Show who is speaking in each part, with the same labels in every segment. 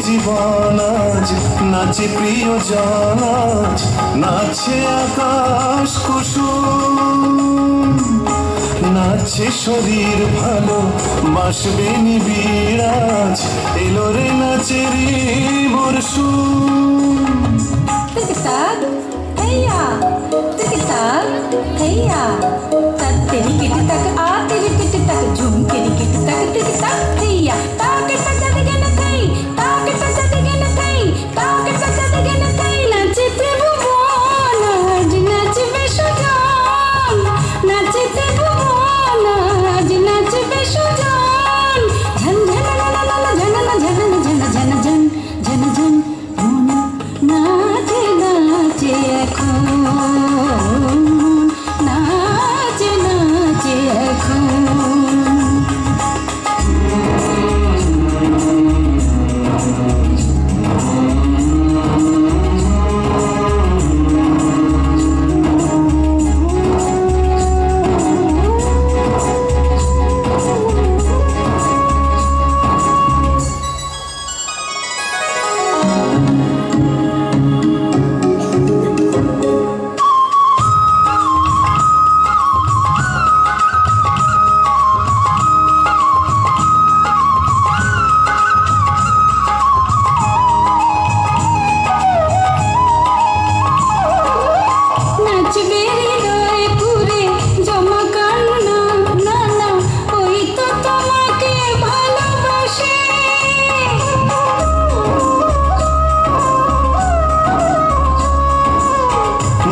Speaker 1: জীবন আজ নাচে প্রিয়জন আজ নাচে আকাশ কুসুম নাচে শরীর ভালো বাসবে নিবিড় আজ এলো রে নাচেরি মরশুম
Speaker 2: টিকটাক হেয়া টিকটাক হেয়া तक तेरी किट तक आ तेरी किट तक झूम तेरी किट तक टिकटाक हेया ताक तक दिगे न कई ताक तक दिगे न कई ताक तक दिगे न कई नाचे त्रिभुवन आज नाचे बेसुजान नाचे त्रिभुवन आज नाचे बेसुजान झन झन ला ला ला झन ला झन झन झन झन झन झन मन नाचे नाचे এখন নাচে নাচে এখন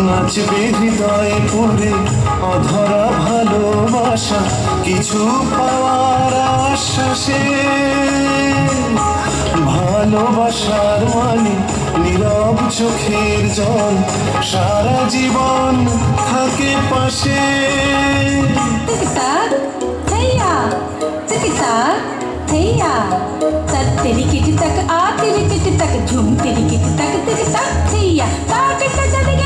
Speaker 1: নাচবে হৃদয়ে পড়ে অধরা ভালোবাসা কিছু পাওয়ার আশ্বাসে ভালোবাসার মানে নীরব চোখের জল সারা জীবন থাকে পাশে
Speaker 2: टिकटाक हेया टिकटाक हेया तक तेरी किट तक आ तेरी किट तक झूम तेरी किट तक टिकटाक हेया ताक तक दिगे